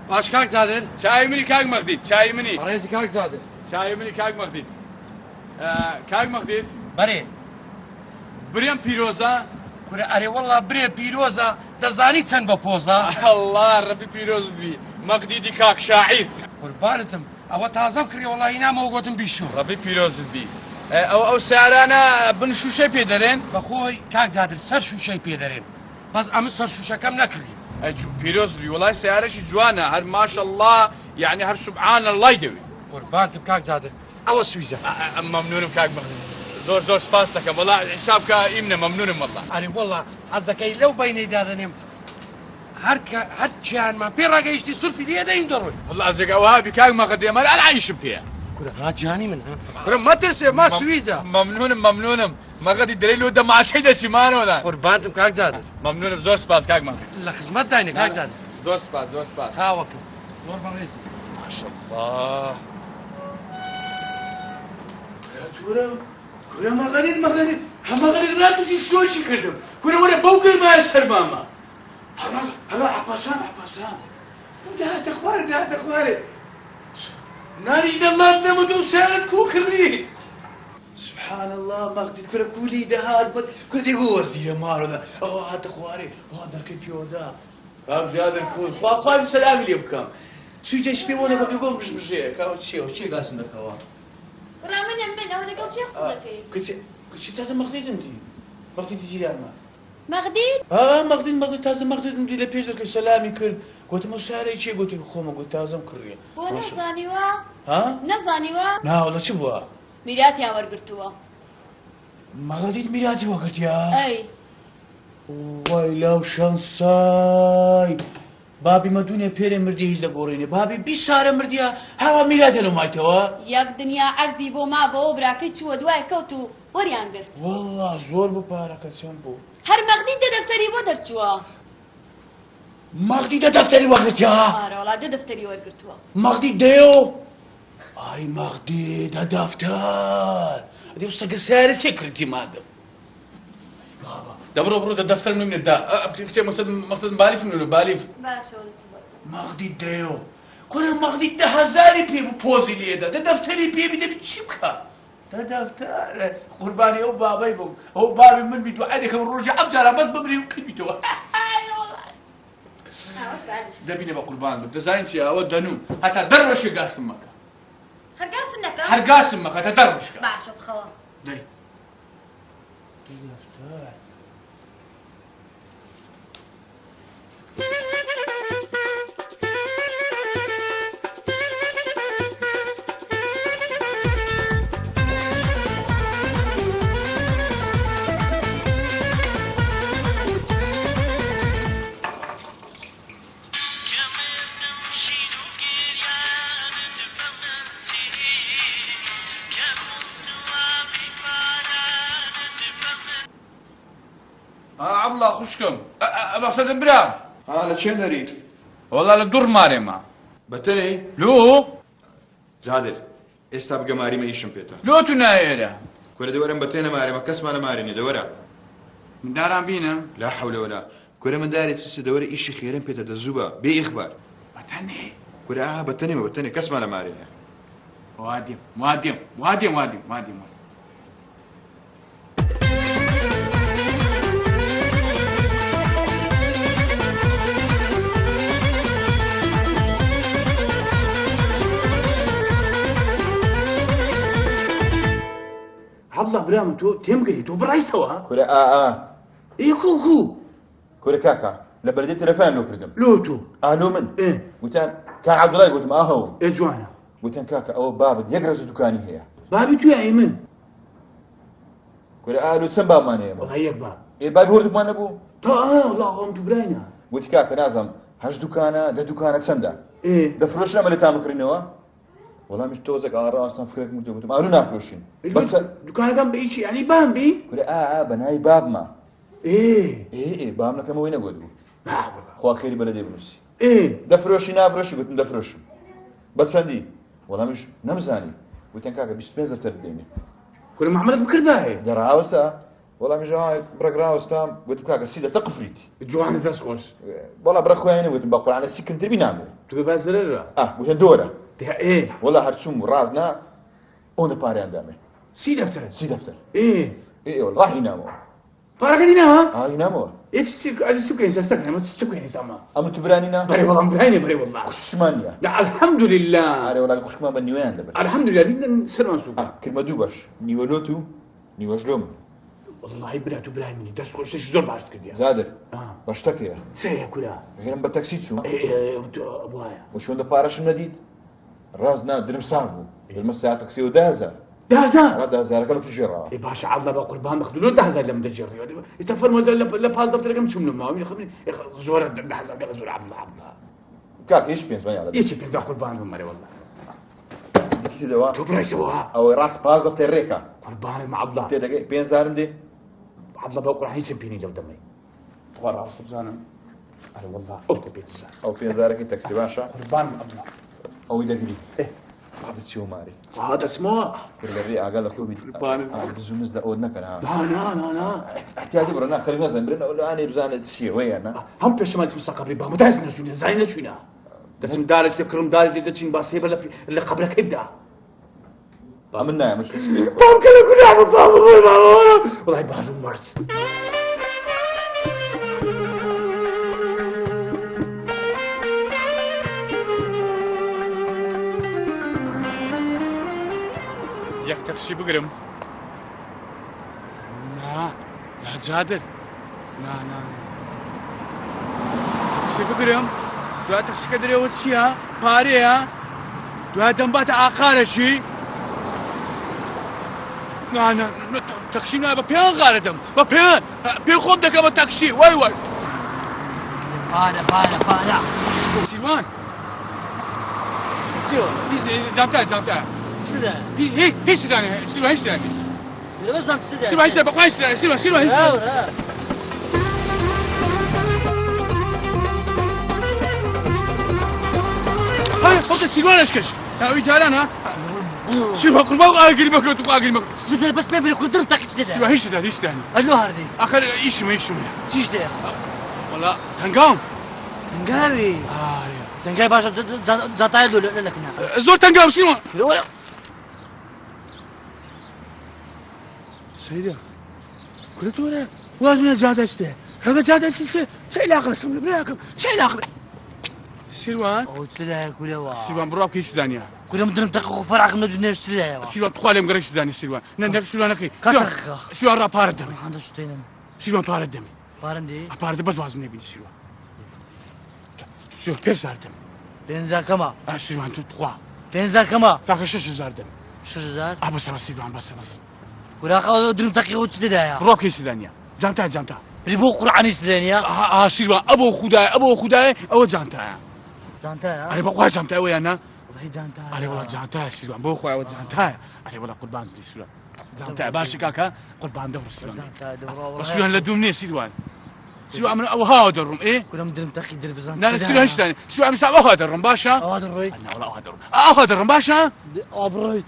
باش کاک جادر چای منی کاک مەخدید چای منی ڕێزی کاک جادر چای منی کاک مەخدید کاک مەخدید بەرێ برێم پیرۆزە کورە ئەرێ وەڵا برێ پیرۆزە دەزانی چەند بە پۆزە الله ڕەبی پیرۆزت بی مەخدیدی کاک شاعیر قوربانتم ئەوە تازەم کڕی وەڵی نامەوە گوتم بیشوو ڕەبی پیرۆزت بی ئەو سارانە بن شوشەی پێ دەرێن بەخۆی کاک جادر سەر شوشەی پێ دەرێن بەس ئەمە سەر شوشەکەم نەکردی پیرۆزت بی وڵای سیارەشی جوانە هەر ماشەڵڵا یعنی هەر سوبحانە اللهی دەوێ قوربانتم کاک جادر ئەوە سویزە مەمنونم کاک مەخدید زۆر سپاس دەکەم وەڵا حساب کە ئیمنە مەمنونم وەڵا ئەرێ وەڵا ئەس دەکەی لەو بینەی دادەنێم هەر چیانمان پێ ڕاگەیشتی سورفی لێ دەین دەڕۆی وەڵا ئەزێک ئەوهابی کاک مەخدید ئەمە ئەلعیشم پێە کورە هاجانی من کورە مەترسێ ما سویزە مەمنونم مەخدید دەرێ لۆ دەماچەی دەچیمانەوەدا قوربانتم کاک جادر مەمنونم زۆر سپاس کاک مەخدید لە خزمەت داینە کاک جادر زۆر سپاس چاوەکە زۆر بەڕێزی ماشەڵڵا كورة مغرد همغرد لا تشي شوشي كردم كورة ولا بوكر ما يسهر ماما هلا عباسان ده اخباري ناري الله نمدو سالت كوكري سبحان الله مغدد كورة كولي ده هاد كورة دي قوة وزير مارو ده هات اخواري وهذا كيف يودا هاك زيادة الكول خواهي بسلامي لي بكام سويتش بي وانا قبل يقوم مش كاو شي قاسم لك هوا رامن من أو نقول شيء صدقي كنت تازه مغديد انتي مغديد جيران ما مغديد مغديد تازه مغديد انتي لبيش لك سلامي كرد قلت مو ساري شي قلت خوما قلت تازه مكريه ونزاني ها نزاني لا والله شو بوا ميراتي أمر قرتوا مغديد ميلادي وقت يا أي ويلو شانساي بابي مدوني بيري مردي هيزا قوريني بابي بيسارة مرديا هوا ميلادي لو مايتوا ياك دنيا عرزي بو ما بو براكي شو دواي كوتو وريان قرت والله زور بباركة بو هر مغديد دفتري بو درتوا مغديد دفتري وقت يا آره والله دفتري ورقرتوا مغديد ديو اي مغديد دفتر دي وصا قسالة سكرتي مادم برو ده دفتر من الدا مقصد باليف من باليف باشا ونسبوت مغديد ديو كنا مغديد ده هزاري بي بوزي لي ده دفتري بي بدي بتشيكا ده دفتر قرباني هو بابا يبو هو بابي من بيدو عليك من رجع ابجر بس بمري وكل بيدو ده بيني بقربان ده زين شيء هو دنو حتى دروش قاسمك هرقاسمك حتى دروش باشا بخوا دي دفتر عبلا خوشكم مقصد برام ها لچێ دەری والله لدور مارێمە بەتەنەی لۆ زادر ئێستا بگەماریمە ئیشم پێێتە لۆ تو نایێرە کورە دەوەرم بەتێنە مارێمە کەسمانە مارێنێ دەوەرە من داران بینم لا حول ولا کورە من دارێت چ دەوەرە ئیشی خێرم پێێتە دەزووبە بێ ئیخبار بەتەنێ کورە بەتەنێ کەسمانە مارێنێ وادیم عبلا برام تو تيم قاي تو برايستوا کورە اي كو کورە کاکە لە بەردەی تەلەفۆن لۆ کردم لو تو ئالۆ من ايه وتان کاک عەبدوڵای گوتم ئاهەوم ايه جوانا وتان کاکە ئەوە بابت یەک ڕێز دوکانی هەیە بابي تو يا ايمن کورە ئالۆ چەند بابمان هەیە والله هيك باب بابی هۆردمان نەبوو تو والله هم تو براينا وتی کاکە نازم هەشت دوکانە دە دوکانە چەندە ايه دەفرۆشن ئەمە لە تامەکردنەوە وەڵامیش تۆزێک ئاڕاستان فکرێکم وتم ئالۆ نافرۆشین بەس دكان كان بيشي يعني بام بي کورە بەناوی بابمە ايه بام نەکەمەوەی نەگوت بوو لا والله خوا خێری بەلە دەبنووسی ايه دەفرۆشی نافرۆشی گوتم دەفرۆشم بە چەندی وەڵامیش نەمزانی وتیان کاکە 25 دەفتەر بدەینێ كنا معملك بكر باهي دەڕاوەستا والله من جهاي براغراوستام قلت بكاك سيدة تقفريتي جوان تسقش والله برخواني قلت بقول على السكن تربي نعمل تقول بس رجع قلت دورة ايه والله هرسوم رازنا اون باري عندامي سي دفتر سي دفتر ايه ايه والله راح يناموا بارك دينا ها يناموا ايش السكين سستك ما تسكين سما اما تبرانينا بري والله بريني بري والله خشمانيا لا الحمد لله علي والله خشمان بنيوان دابا الحمد لله بدنا سلمان سوق كلمة دوباش نيولوتو نيوجلوم والله براتو برايمني دس خوش زور باش تكدي زادر باشتكي سي كلها غير بتاكسي تشو ايه ابويا وشون ده بارش مديد رازنا درم صاحبو بالمساعة تاكسي ودازا دازا راد دازا قالوا تجرا اي باشا عبد الله قربان مخدولون دازا لما دجر استغفر الله لا باز دفتر كم تشم لما خمني زور دازا قال زور عبد الله كاك ايش بينس ما ايش بينز قربان مري والله تي دوا تبرا يسوها او راس باز دفتر ريكا قربان مع عبد الله تي دقيق بين زارم دي عبد الله بقول راح يسبيني لو دمي تغرى وسط زانم انا والله اوت بيتزا او بين زارك تاكسي باشا قربان عبد الله او يدقلي ايه بعد تشو ماري هذا اسمه كل الريقة قال لك خوبي قربان بزومز دا اودنا كان لا احتياطي برنا خلينا نزل برنا اقول له انا بزانة تسي ويانا هم بيش مال اسمه قبري با متعزنا شو زين شو نا دتم دارج تكرم دارج دتم باسيب اللي قبلك يبدا عملنا يا مش بام كذا كل عم بام والله باجو مرت ياك تاكسي بقرم لا جادر لا تاكسي بقرم دو تاكسي كدري وتشيها باريها دو دنبات آخر شي لا تاكسي نا ببيان غاردم بيان خوب دكا بتاكسي واي بانا سلوان جامتا سيدا هي سوداني سلوان هي سوداني بس زعما سيدا سلوان هي سوداني بقى هي سوداني سلوان هي سوداني هاي فقط سلوان اشكش يا رجال انا سلوان قربان اقري بك سيدا بس ما بيقول درم تاكي سيدا سلوان هي سوداني الو هاردي اخر يشمي تيش ده والله تنقام تنقاوي تنقاوي باشا زاتاي له لك زور تنقام سلوان ولا سيدي قلت ورا وين جاده استه هذا جاده شيء لا اقل سمي بلاكم شيء لا اقل سلوان او سيدا كلوا سلوان براك كيش دانيا كلهم درم تاكو فرعك من الدنيا سيدا سلوان تخالي مقرش داني سلوان نندك سلوان اكي كترخ سلوان را باردم عنده شتينم سلوان باردم باردي بارد بس وازم نبي سلوان سلوان بيش زاردم بنزا كما سلوان تخوا بنزا كما فاكر شش زاردم شجار بس سلوان بس كلا خاو درم تاكي وت سيدا براك كيش دانيا جامتا ريبو قرعاني سيدا سلوان ابو خداي او جامتا زانتا أنا بقول جامتا ويانا والله زانتا أنا والله جانتا سلوان بو خويا وجانتا أنا والله قربان سلوان جانتا باش كاكا قربان دور سلوان زانتا دورا بس سلوان لدومني سلوان من أو هذا الروم إيه كلهم درم تاكي درب زانتا لا سلوان إيش ثاني سلوان من ساعة هذا الروم باشا هذا الروي أنا والله هذا الروم هذا الروم باشا ابروي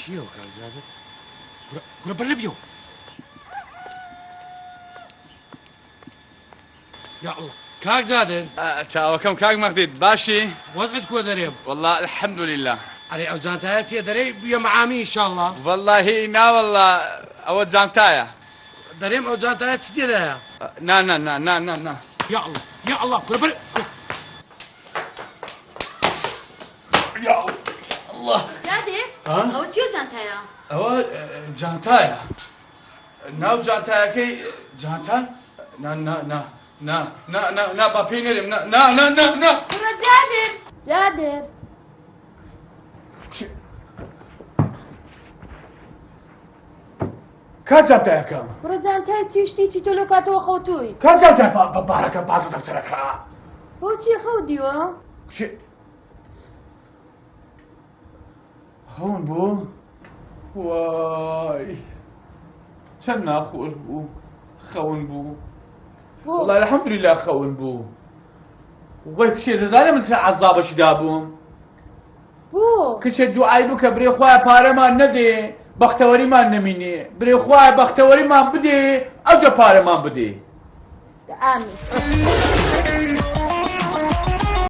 شيو قال زادر كنا برلبيو يا الله كاك زادر تشاو كم كاك مخديد باشي وزفت كو دريب والله الحمد لله علي او جانتاياتي دريب يا معامي ان شاء الله والله نا والله أو جانتايا دريم او جانتاياتي دي ده نا يا الله كنا بر يا الله جادر او تشيو زانتايا أو جانتايا ناو جانتايا كي جانتا نا بابينيرم نا ورا جادر كان جانتايا كم ورا زانتايا تشتي تلو كاتو خوتوي كان جانتايا ببارك بازو دفترك هو تشي خوديوا شيء خون بو واي سنا خوش بو خون بو والله الحمد لله خون بو وەی کچێ دەزانێ من چ عەزابەشدا بووم بۆ کچێ دوعای بکە برێ خوایە پارەمان نەدێ بەختەوەریمان نەمینێ برێ خوایە بەختەوەریمان بدێ ئەوجا پارەمان بدێ ئامین